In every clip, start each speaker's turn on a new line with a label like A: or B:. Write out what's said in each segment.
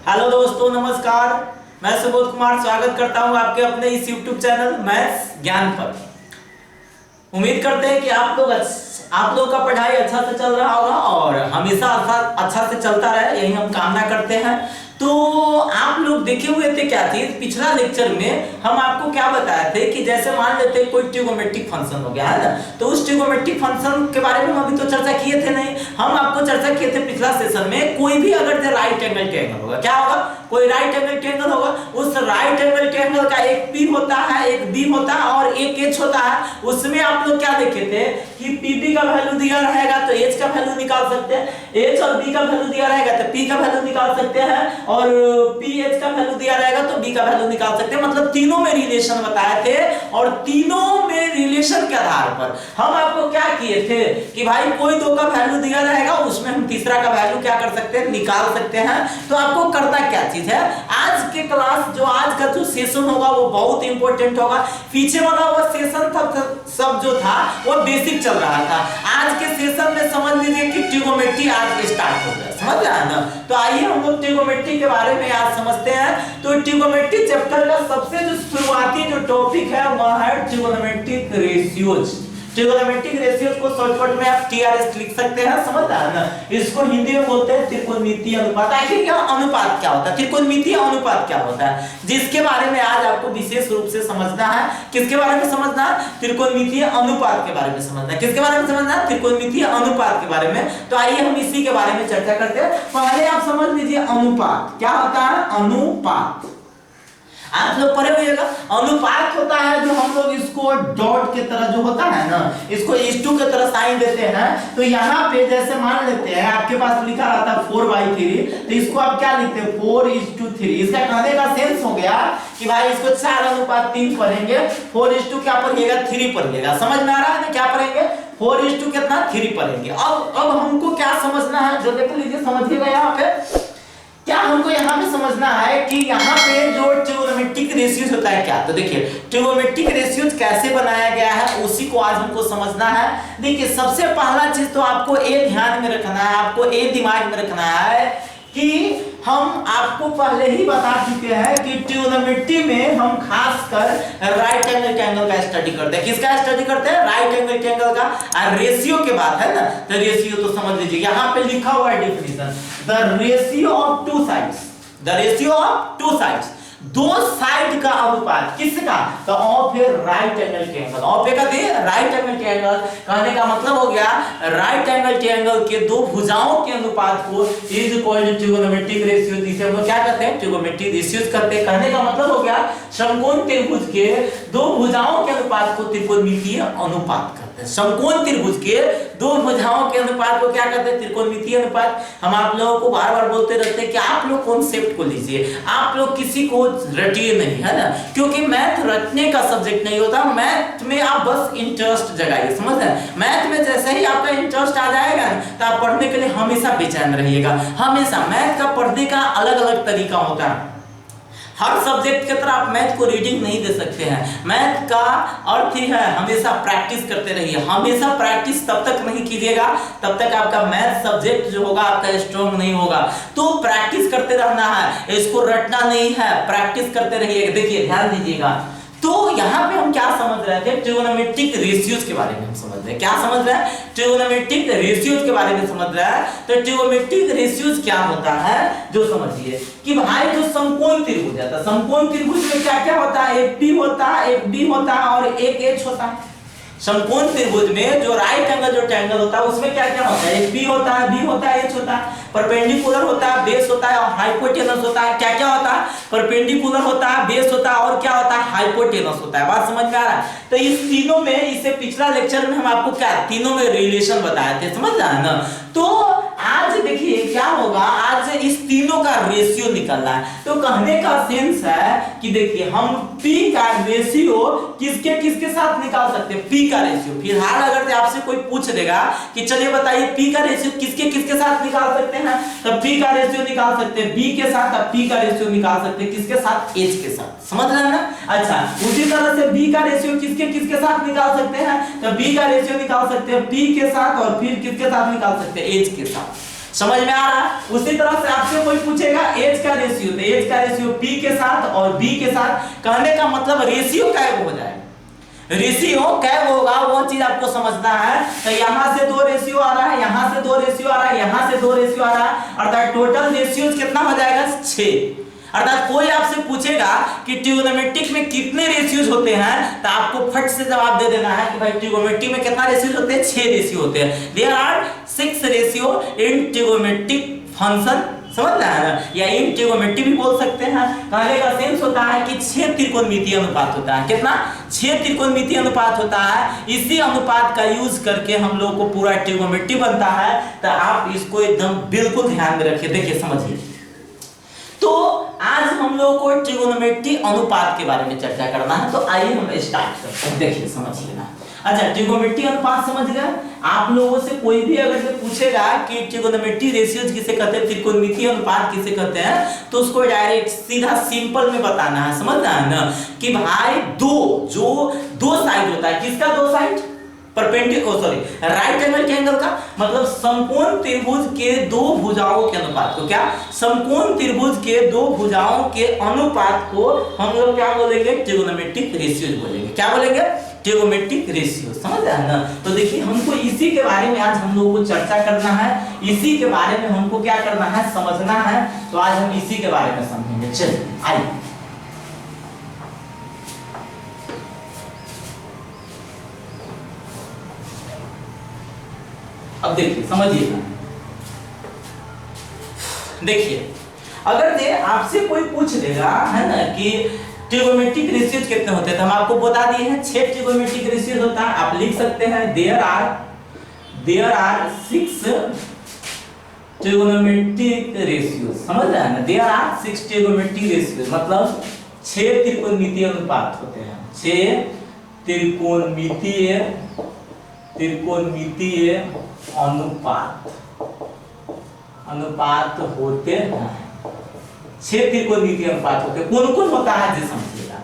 A: Hello दोस्तों, नमस्कार। मैं सुबोध कुमार स्वागत करता हूं आपके अपने इस YouTube चैनल मैथ्स ज्ञान पर। उम्मीद करते हैं कि आप लोग का पढ़ाई अच्छा से चल रहा होगा और हमेशा अच्छा से चलता रहे, यही हम कामना करते हैं। तो आप लोग देखे हुए थे क्या चीज, पिछला लेक्चर में हम आपको क्या बताए थे कि जैसे मान लेते कोई ट्रिगोमेट्रिक फंक्शन हो गया है ना, तो उस ट्रिगोमेट्रिक फंक्शन के बारे में हम अभी तो चर्चा किए थे नहीं, हम आपको चर्चा किए थे पिछला सेशन में। कोई भी अगर राइट एंगल ट्रायंगल होगा, क्या होगा, कोई राइट एंगल ट्रायंगल होगा, उस राइट एंगल ट्रायंगल का एक P होता है, एक B होता है और एक H होता है। उसमें आप लोग क्या देखे थे कि PB का वैल्यू दिया रहेगा तो H का वैल्यू निकाल सकते हैं, H और B का वैल्यू दिया रहेगा तो P का वैल्यू निकाल सकते हैं और PH का वैल्यू दिया रहेगा तो B का वैल्यू निकाल सकते हैं। मतलब तीनों में रिलेशन बताए थे और तीनों में रिलेशन के आधार पर हम आपको क्या किए थे कि भाई कोई दो का वैल्यू दिया रहेगा, उसमें हम तीसरा का वैल्यू क्या कर सकते हैं, निकाल सकते हैं। तो आपको करना क्या चीज है, आज के क्लास जो आज का जो सेशन होगा वो बहुत इंपॉर्टेंट होगा। पीछे वाला वो सेशन सब जो था वो बेसिक चल रहा था, आज के सेशन में समझ लीजिए कि ट्रिगोमेट्री आज स्टार्ट हो गया, समझ रहे हैं ना। तो आइए हम लोग ट्रिगोमेट्री के बारे में आज समझते हैं। तो ट्रिगोमेट्री चैप्टर का सबसे जो शुरुआती जो टॉपिक है वह है ट्रिगोनोमेट्रिक रेशियोज। ट्रिगोनोमेट्रिक रेशियोज को शॉर्टकट में आप TRS लिख सकते हैं, समझ रहे हैं ना। इसको हिंदी में बोलते हैं त्रिकोणमितीय अनुपात। आखिर क्या अनुपात क्या होता है, त्रिकोणमितीय अनुपात क्या होता है, जिसके बारे में आज आपको विशेष रूप से समझना है। किसके बारे में समझना है, त्रिकोणमितीय अनुपात के बारे में समझना है। किसके बारे में समझना है, त्रिकोणमितीय अनुपात के बारे में। तो आइए हम इसी के बारे में चर्चा करते हैं। पहले आप समझ लीजिए अनुपात क्या होता है। अनुपात आप लोग पढ़े होइएगा, अनुपात होता है जो हम लोग इसको डॉट के तरह जो होता है ना, इसको इस टू के तरह साइन देते हैं। तो यहाँ पे जैसे मान लेते हैं आपके पास लिखा रहता है 4/3, तो इसको आप क्या लिखते हैं 4:3। इसका कहने का सेंस हो गया कि भाई इसको 4:3 पढ़ेंगे, 4:2 क्या पढ़िएगा 3 पढ़िएगा। समझ में आ रहा है ना, क्या पढ़ेंगे 4:2 कितना 3 पढ़ेंगे। अब हमको क्या समझना है, जो देख लीजिए समझिएगा यहाँ पे क्या हमको यहाँ पे समझना है कि यहाँ पे जो ट्रिगोनोमेट्रिक रेशियोज होता है क्या। तो देखिए ट्रिगोनोमेट्रिक रेशियोज कैसे बनाया गया है उसी को आज हमको समझना है। देखिए सबसे पहला चीज तो आपको ए ध्यान में रखना है, आपको ए दिमाग में रखना है कि हम आपको पहले ही बता चुके हैं कि ट्रिगोनोमेट्री में हम खासकर राइट एंगल ट्रायंगल का स्टडी करते हैं। किसका स्टडी करते हैं, राइट एंगल ट्रायंगल का। और रेशियो के बात है ना, तो रेशियो तो समझ लीजिए यहाँ पे लिखा हुआ है definition, the ratio of two sides, the ratio of two sides, दो साइड का अनुपात। किसका, तो of a right angle triangle. Of a का दे राइट एंगल ट्रायंगल, कहने का मतलब हो गया राइट एंगल ट्रायंगल के दो भुजाओं के अनुपात को is equal to trigonometric ratio. इसे हम लोग क्या कहते हैं, ट्रिगोनोमेट्रिक रेशियोज करते हैं। कहने का मतलब हो गया समकोण त्रिभुज के दो भुजाओं के अनुपात को त्रिकोणमितीय अनुपात कहते हैं। समकोण त्रिभुज के दो भुजाओं के अनुपात को क्या कहते हैं, त्रिकोणमितीय अनुपात। हम आप लोगों को बार-बार बोलते रहते हैं कि आप लोग कॉन्सेप्ट को लीजिए, आप लोग किसी को रटिए नहीं, है ना, क्योंकि मैथ रटने का सब्जेक्ट नहीं होता। मैथ में आप बस इंटरेस्ट जगाइए, समझ रहे हैं। मैथ में जैसे ही आपका इंटरेस्ट आ जाएगा तो आप पढ़ने के लिए हमेशा बेचैन रहिएगा। हमेशा मैथ का पढ़ने का अलग-अलग तरीका होता है। हर सब्जेक्ट की तरह आप मैथ को रीडिंग नहीं दे सकते हैं। मैथ का अर्थ ही है हमेशा प्रैक्टिस करते रहिए। हमेशा प्रैक्टिस तब तक नहीं कीजिएगा तब तक आपका मैथ सब्जेक्ट जो होगा आपका स्ट्रॉन्ग नहीं होगा। तो प्रैक्टिस करते रहना है, इसको रटना नहीं है, प्रैक्टिस करते रहिए। देखिए ध्यान दीजिएगा, तो यहाँ पे हम क्या समझ रहे थे, ट्रिगोनोमेट्रिक रेशियोज के बारे में हम समझ रहे हैं। क्या समझ रहे हैं, ट्रिगोनोमेट्रिक रेशियोज के बारे में समझ रहे हैं। तो ट्रिगोनोमेट्रिक रेशियोज क्या होता है, जो समझिए कि भाई जो समकोण त्रिभुज है, समकोण त्रिभुज में क्या क्या होता है, एक P होता है, एक B होता है और एक H होता है। समकोण त्रिभुज में जो राइट एंगल जो ट्रायंगल होता है उसमें क्या क्या होता है, एक P होता है, B होता है, H होता है, परपेंडिकुलर होता है, बेस होता है और हाइपोटेनस होता है। क्या क्या होता है, परपेंडिकुलर होता है, बेस होता है और क्या होता है, हाइपोटेनस होता है। बात समझ में आ रहा है। तो इस तीनों में, इससे पिछला लेक्चर में हम आपको क्या तीनों में रिलेशन बताए थे, समझ रहे हैं ना। तो आज देखिए क्या होगा, आज इस तीनों का रेशियो निकलना है। तो कहने का सेंस है कि देखिए हम P का रेशियो किसके किसके साथ निकाल सकते हैं, P का रेशियो। फिलहाल अगर आपसे कोई पूछ देगा कि चलिए बताइए P का रेशियो किसके किसके साथ निकाल सकते हैं, तो P का रेशियो निकाल सकते हैं B के साथ, अब P का रेशियो निकाल सकते हैं किसके साथ, H के साथ। समझ रहे हैं ना। अच्छा उसी तरह से B का रेशियो किसके किसके साथ निकाल सकते हैं, तो B का रेशियो निकाल सकते हैं P के साथ और फिर किसके साथ निकाल सकते हैं, H के साथ। समझ में आ रहा है? उसी तरह से आपसे कोई पूछेगा एज का रेशियो, तो एज का रेशियो P के साथ और B के साथ, कहने का मतलब रेशियो क्या हो जाएगा, रेशियो क्या होगा वो चीज आपको समझना है। तो यहां से 2 रेशियो आ रहा है, यहां से 2 रेशियो आ रहा है, यहां से 2 रेशियो आ रहा है, अर्थात टोटल रेशियो कितना हो जाएगा 6। अर्थात कोई आपसे पूछेगा कि ट्रिगोनोमेट्रिक में कितने रेशियोज होते हैं, तो आपको फट से जवाब दे देना है कि भाई ट्रिगोनोमेट्रिक में कितना रेशियोज होते हैं, 6 रेशियो होते हैं। There are 6 ratio in trigonometric function, समझ रहे हैं ना, या इन ट्रिगोनोमेट्री भी बोल सकते हैं। कहने का सेंस होता है कि 6 त्रिकोणमितीय अनुपात होता है। कितना? 6 त्रिकोणमितीय अनुपात होता है। इसी अनुपात का यूज करके हम लोग को पूरा ट्रिगोनोमेट्री बनता है। तो आप इसको एकदम बिल्कुल ध्यान में रखिए, देखिए समझिए। तो आज हम लोग को ट्रिगोनोमेट्री अनुपात के बारे में चर्चा करना है, तो आइए हम स्टार्ट करते हैं। देखिए समझिए ना। अच्छा, ट्रिगोनोमेट्री अनुपात समझ गए। आप लोगों से कोई भी अगर से पूछेगा कि ट्रिगोनोमेट्री रेशियोज किसे कहते हैं, त्रिकोणमितीय अनुपात किसे कहते हैं, तो उसको डायरेक्ट सीधा सिंपल में बताना है, समझ रहे हैं ना, कि भाई दो साइड होता है। किसका 2 साइड? राइट एंगल ट्रायंगल का मतलब समकोण त्रिभुज के 2 भुजाओं के अनुपात को, क्या समकोण त्रिभुज के 2 भुजाओं के अनुपात को हम लोग क्या बोलेंगे, ट्रिगोनोमेट्रिक रेशियो बोलेंगे। क्या बोलेंगे? Trigonometric ratio. समझ रहे हैं ना। तो देखिए हमको इसी के बारे में आज हम लोगों को चर्चा करना है, इसी के बारे में हमको क्या करना है, समझना है। तो आज हम इसी के बारे में समझेंगे। चलिए आइए। अब देखिए समझिएगा। देखिए अगर से आपसे कोई पूछ लेगा है ना कि ट्रिगोनोमेट्रिक रेशियोज कितने होते हैं, तो हम आपको बता दिए हैं 6 ट्रिगोनोमेट्रिक रेशियोज होता है। आप लिख सकते हैं देयर आर 6 ट्रिगोनोमेट्रिक रेशियोज। समझ रहे हैं ना, देयर आर 6 ट्रिगोनोमेट्रिक रेशियोज मतलब 6 त्रिकोणमितीय अनुपात होते हैं। 6 त्रिकोणमितीय अनुपात होते हैं। 6 त्रिकोणमितीय अनुपात होते हैं। कौन कौन होता है जी समझिएगा।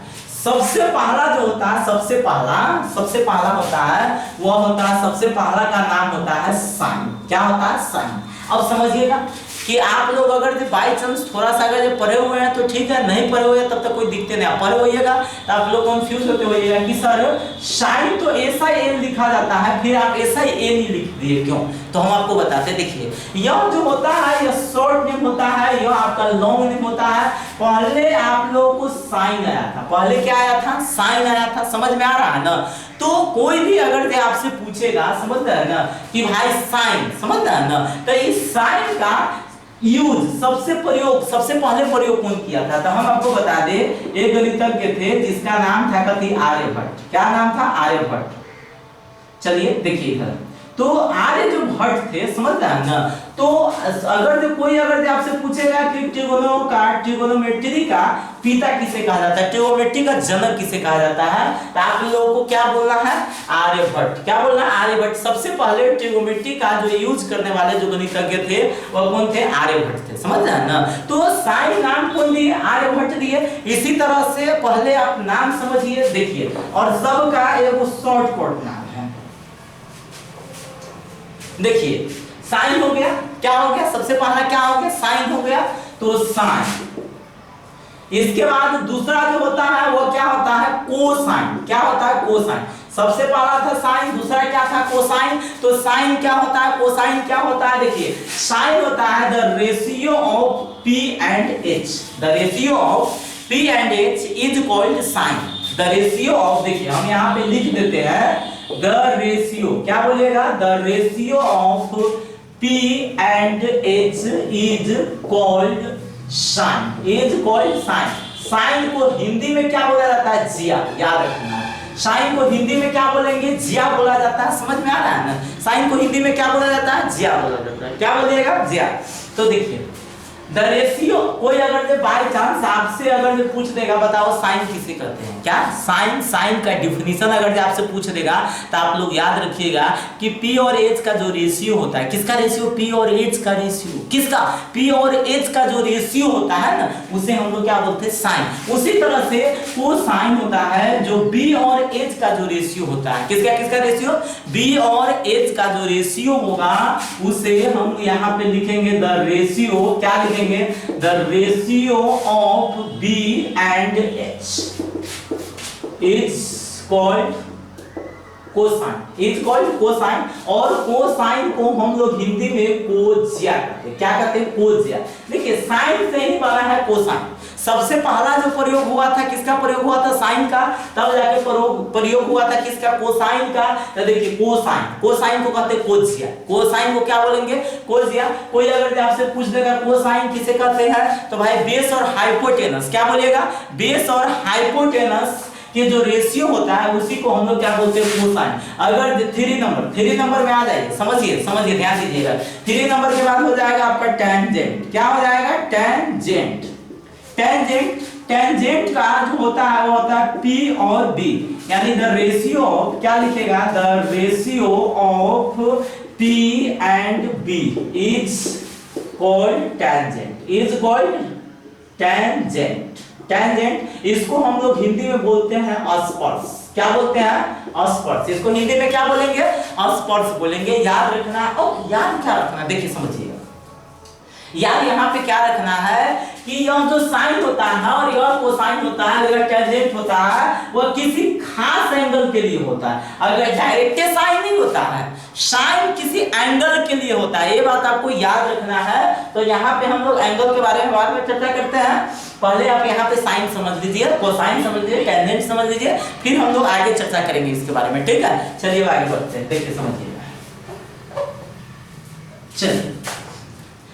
A: सबसे पहला जो होता है, सबसे पहला होता है, वह होता है, सबसे पहला का नाम होता है साइन। क्या होता है? साइन। अब समझिएगा कि आप लोग अगर बाई चांस थोड़ा सा अगर पढ़े हुए हैं तो ठीक है, नहीं पढ़े हुए हैं तब तक कोई दिक्कत नहीं। आप पढ़े होइएगा तो आप लोग कंफ्यूज होते होइएगा कि सर साइन तो ऐसा एन लिखा जाता है, फिर आप ऐसा एन ही लिख दिए क्यों? तो हम आपको बताते हैं। देखिए यह जो होता है, यह शॉर्ट नेम होता है, यह आपका लॉन्ग नेम होता है। पहले आप लोगों को साइन आया था, पहले क्या आया था? साइन आया था। समझ में आ रहा है ना। तो कोई भी अगर से आपसे पूछेगा, समझ रहे हैं ना, कि भाई साइन, समझ रहे हैं ना, तो इस साइन का यूज सबसे पहले प्रयोग कौन किया था? तो हम आपको बता दें, एक गणितज्ञ थे जिसका नाम था कथी, आर्यभट्ट। क्या नाम था? आर्यभट्ट। चलिए देखिए इधर, तो आर्य जो भट्ट थे, समझ रहे हैं ना, तो अगर कोई आपसे पूछेगा कि ट्रिगोनोमेट्री का पिता किसे कहा जाता है, ट्रिगोनोमेट्री का जनक किसे कहा जाता है, तो आप लोगों को क्या बोलना है? आर्यभट्ट। क्या बोलना है? आर्यभट्ट। सबसे पहले ट्रिगोनोमेट्री का जो यूज करने वाले जो गणितज्ञ थे वह कौन थे? आर्यभट्ट थे। समझ रहे हैं ना। तो साइन नाम कौन दिए? आर्यभट्ट दिए। इसी तरह से पहले आप नाम समझिए, देखिए, और सबका एक शॉर्टकट नाम है। देखिए साइन हो गया, क्या हो गया? सबसे पहला क्या हो गया? साइन हो गया। तो साइन। इसके बाद दूसरा जो होता है वो क्या होता है? कोसाइन। क्या होता है? कोसाइन। सबसे पहला था साइन, दूसरा क्या था? कोसाइन। तो साइन क्या होता है? कोसाइन क्या होता है? देखिए साइन होता है the ratio of P and H। The ratio of P and H is called sine. The ratio of, देखिए हम यहाँ पे लिख देते हैं द रेशियो, क्या बोलेगा? The ratio of P and H is called sin। is called sin। Sine को हिंदी में क्या बोला जाता है? जिया। याद रखना, साइन को हिंदी में क्या बोलेंगे? जिया बोला जाता है। समझ में आ रहा है ना। साइन को हिंदी में क्या बोला जाता है? जिया बोला जाता है। क्या बोलिएगा? जिया। तो देखिए द रेशियो, कोई अगर जो बाय चांस आपसे अगर जो पूछ देगा बताओ साइन किसे कहते हैं, क्या साइन, साइन का डिफिनीशन अगर जो आपसे पूछ देगा तो आप लोग याद रखिएगा कि पी और एच का जो रेशियो होता है, किसका रेशियो, पी और एच का रेशियो, किसका, पी और एच का जो रेशियो होता है ना उसे हम लोग क्या बोलते हैं, साइन। उसी तरह से कोसाइन होता है जो बी और एच का जो रेशियो होता है, किसका किसका रेशियो, बी और एच का जो रेशियो होगा उसे हम यहाँ पे लिखेंगे द रेशियो, क्या लिखेंगे, the ratio of B and H is called cosine, is called cosine. और कोसाइन को हम लोग हिंदी में कोज्या कहते हैं, क्या कहते हैं, कोज्या। देखिए साइन से ही बना है कोसाइन। सबसे पहला जो प्रयोग हुआ था किसका प्रयोग हुआ था, साइन का, तब जाके प्रयोग हुआ था किसका, कोसाइन का। तो देखिए कोसाइन, कोसाइन को कहते हैं कोज्या, कोसाइन को क्या बोलेंगे, कोज्या। कोई अगर आपसे पूछ देगा कोसाइन किसे कहते हैं तो भाई बेस और हाइपोटेनस, क्या बोलेगा, बेस और हाइपोटेनस के जो रेशियो होता है उसी को हम लोग क्या बोलते हैं, कोसाइन। अगर 3 नंबर में आ जाइए, समझिए समझिए ध्यान दीजिएगा, 3 नंबर के बाद हो जाएगा आपका टेंजेंट, क्या हो जाएगा, टेंजेंट। टेंजेंट, टेंजेंट का जो होता है वो होता है P और B, यानी द रेशियो ऑफ, क्या लिखेगा, the ratio of P and B is called tangent, is called tangent. Tangent इसको हम लोग हिंदी में बोलते हैं स्पर्श, क्या बोलते हैं, स्पर्श। इसको हिंदी में क्या बोलेंगे, स्पर्श बोलेंगे। याद रखना, और याद क्या रखना, देखिए समझिएगा, यार यहाँ पे क्या रखना है कि यह जो साइन होता है और यह कोसाइन होता है, अगर टेंजेंट होता है वह किसी खास एंगल के लिए होता है। अगर डायरेक्ट साइन नहीं होता है, साइन किसी एंगल के लिए होता है, ये बात आपको याद रखना है। तो यहाँ पे हम लोग एंगल के बारे में बाद में चर्चा करते हैं, पहले आप यहाँ पे साइन समझ लीजिए, कोसाइन समझ लीजिए, टेंजेंट समझ लीजिए, फिर हम लोग आगे चर्चा करेंगे इसके बारे में, ठीक है। चलिए आगे बढ़ते हैं, देखिए समझिएगा। चलिए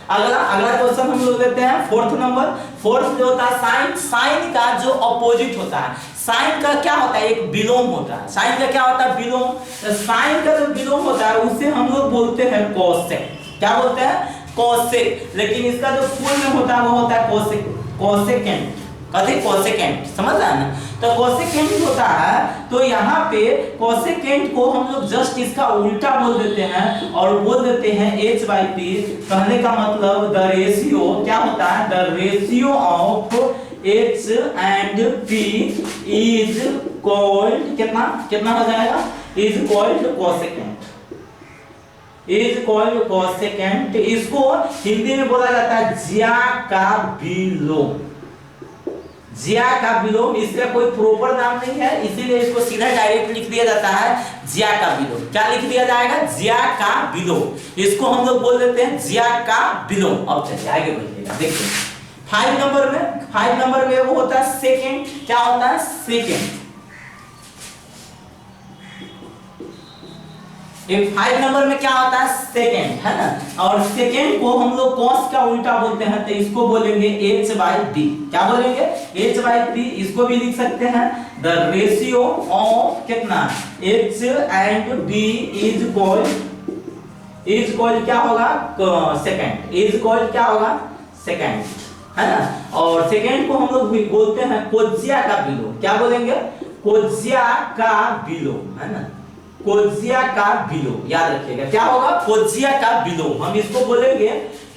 A: अगला क्वेश्चन हम लोग लेते हैं, फोर्थ नंबर। फोर्थ जो होता है साइन, साइन का जो अपोजिट होता है, साइन का क्या होता है, एक विलोम होता है। साइन का क्या होता है, विलोम। तो साइन का जो विलोम होता है उसे हम लोग बोलते हैं कोसेक, क्या बोलते हैं, कोसेक। लेकिन इसका जो फुल में होता है वो होता है कोसेक, कोसेकेंट, कहते हैं कोसेकेंट, समझ रहे हैं ना। तो कोसेकेंट होता है, तो यहाँ पे कोसेकेंट को हम लोग जस्ट इसका उल्टा बोल देते हैं और बोल देते हैं h/p। कहने का मतलब द रेशियो क्या होता है, the ratio of h and p is called, कितना कितना हो जाएगा, is called cosecant, is called cosecant. इसको हिंदी में बोला जाता है ज्या का विलोम, ज्या का विलोम। इसका कोई प्रॉपर नाम नहीं है, इसीलिए इसको सीधा डायरेक्ट लिख दिया जाता है ज्या का विलोम। क्या लिख दिया जाएगा, ज्या का विलोम। इसको हम लोग बोल देते हैं ज्या का विलोम। अब चलिए आगे बढ़िएगा, देखिए 5 नंबर में वो होता है सेकेंड, क्या होता है, सेकेंड। 5 नंबर में क्या होता है, सेकेंड, है ना। और सेकेंड को हम लोग कॉस का उल्टा बोलते हैं, तो इसको बोलेंगे h/p, क्या बोलेंगे, h/p। इसको भी लिख सकते हैं द रेशियो ऑफ कितना, h and b is called क्या होगा, सेकेंड, इज कॉल्ड क्या होगा, सेकेंड, है ना। और सेकेंड को हम लोग बोलते हैं कोज्या का विलोम, क्या बोलेंगे, कोज्या का विलोम, है ना, कोज्या का विलोम। याद रखिएगा क्या होगा, कोज्या का विलोम। हम इसको बोलेंगे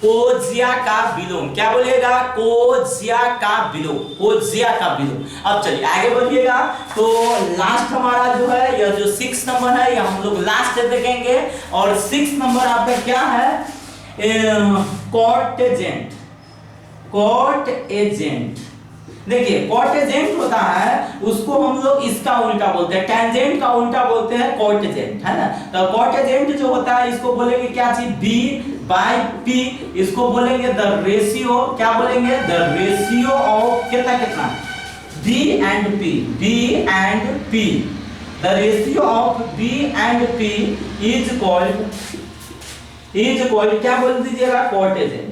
A: कोज्या का विलोम, क्या बोलेगा, कोज्या का विलोम, कोज्या का विलोम। अब चलिए आगे बढ़िएगा। तो लास्ट हमारा जो है यह जो 6 नंबर है यह हम लोग लास्ट देखेंगे। और 6 नंबर आपका क्या है, कॉटेजेंट, कॉटेजेंट। देखिए कॉटेजेंट होता है उसको हम लोग इसका उल्टा बोलते हैं, टेंजेंट का उल्टा बोलते हैं कॉटेजेंट, है ना। तो कॉटेजेंट जो होता है इसको बोलेंगे क्या चीज, b/p। इसको बोलेंगे द रेशियो, क्या बोलेंगे, द रेशियो ऑफ कितना कितना, b and p, b and p। The ratio of b and p is called क्या बोल दीजिएगा, कॉटेजेंट,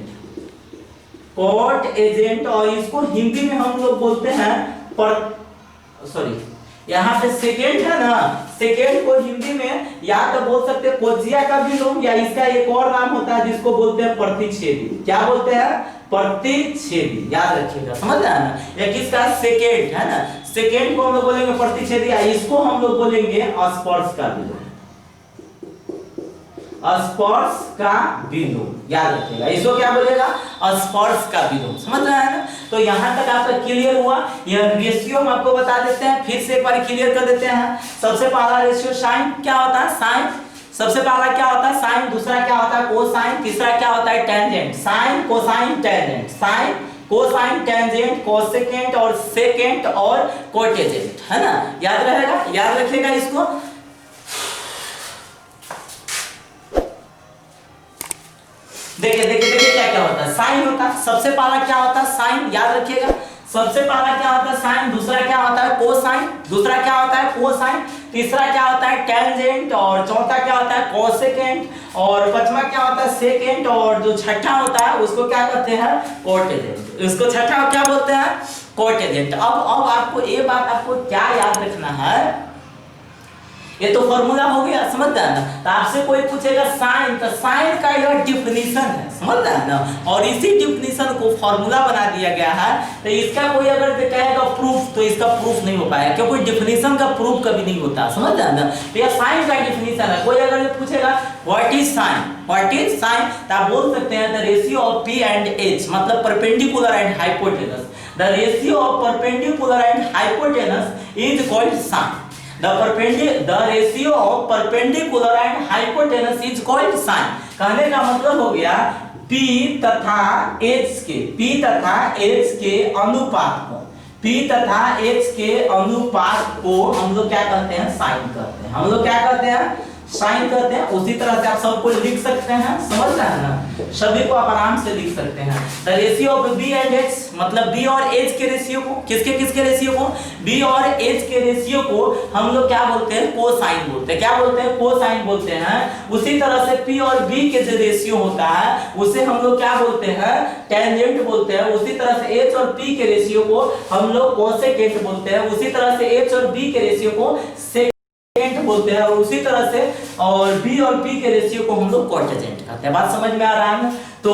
A: कॉट एजेंट। और इसको हिंदी में हम लोग बोलते हैं यहाँ पे सेकेंड है ना, सेकेंड को हिंदी में या तो बोल सकते हैं कोज्या का विलोम, या इसका एक और नाम होता है जिसको बोलते हैं प्रतिच्छेदी, क्या बोलते हैं, प्रतिच्छेदी, याद रखिएगा, समझ रहे हैं ना। या किसका सेकेंड है ना, सेकेंड को हम लोग बोलेंगे प्रतिच्छेदी, इसको हम लोग बोलेंगे स्पर्श का बिंदु, स्पर्श का बिंदु, याद रखिएगा, इसको क्या बोलेगा, स्पर्श का बिंदु, समझ रहे हैं ना। तो यहां तक आपका क्लियर हुआ। यह रेशियो हम आपको बता देते हैं, फिर से एक बार क्लियर कर देते हैं। सबसे पहला रेशियो साइन क्या होता है, साइन सबसे पहला क्या होता है साइन, दूसरा क्या होता है कोसाइन, तीसरा क्या होता है tangent, sine cosine tangent, sine cosine tangent cosecant और सेकेंट और कोटेजेंट, है ना, याद रहेगा, याद रखिएगा इसको। देखिए देखिए देखिए क्या क्या होता है, साइन होता है, सबसे पहला क्या होता है साइन, याद रखिएगा, सबसे पहला क्या होता है साइन, दूसरा क्या होता है कोसाइन, दूसरा क्या होता है कोसाइन, तीसरा क्या होता है टेंजेंट और चौथा क्या होता है कोसेकेंट और पांचवा क्या होता है सेकेंट और जो छठा होता है उसको क्या कहते हैं कोटेजेंट, उसको छठा क्या बोलते हैं कोटेजेंट। अब आपको ये बात आपको क्या याद रखना है, ये तो फॉर्मूला हो गया, समझ रहे हैं ना। तो आपसे कोई पूछेगा साइन, तो साइन का यह डिफिनीशन है, समझ रहे हैं ना, और इसी डिफिनीशन को फॉर्मूला बना दिया गया है। तो इसका कोई अगर कहेगा प्रूफ, तो इसका प्रूफ नहीं हो पाएगा, क्योंकि डिफिनीशन का प्रूफ कभी नहीं होता, समझ रहे हैं ना। तो यह साइन का डिफिनीशन है। कोई अगर पूछेगा what is sine, what is sine, तो आप बोल सकते हैं the ratio of P and H, मतलब perpendicular and hypotenuse, the ratio of perpendicular and hypotenuse is called sine. The ratio of perpendicular and hypotenuse is called sine। कहने का मतलब हो गया P तथा H के अनुपात को, P तथा H के अनुपात को हम लोग क्या कहते हैं साइन कहते हैं, हम लोग क्या कहते हैं साइन कहते हैं। उसी तरह से आप सबको लिख सकते हैं, समझ रहे हैं ना, सभी को आप आराम से लिख सकते हैं। The ratio of B and H, मतलब बी और एच के रेशियो को, किसके किसके रेशियो को, बी और एच के रेशियो को हम लोग क्या बोलते हैं कोसाइन बोलते हैं, क्या बोलते हैं कोसाइन बोलते हैं। उसी तरह से पी और बी के जो रेशियो होता है उसे हम लोग क्या बोलते हैं टेंजेंट बोलते हैं। उसी तरह से एच और पी के रेशियो को हम लोग कोसेकेंट बोलते हैं। उसी तरह से एच और बी के रेशियो को बोलते हैं, और उसी तरह से और बी और पी के रेशियो को हम लोग कोटेजेंट कहते हैं। बात समझ में आ रहा है। तो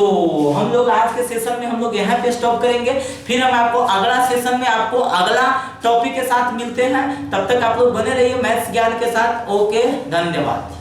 A: हम लोग आज के सेशन में हम लोग यहाँ पे स्टॉप करेंगे, फिर हम आपको अगला सेशन में आपको अगला टॉपिक के साथ मिलते हैं। तब तक आप लोग बने रहिए मैथ्स ज्ञान के साथ। ओके, धन्यवाद।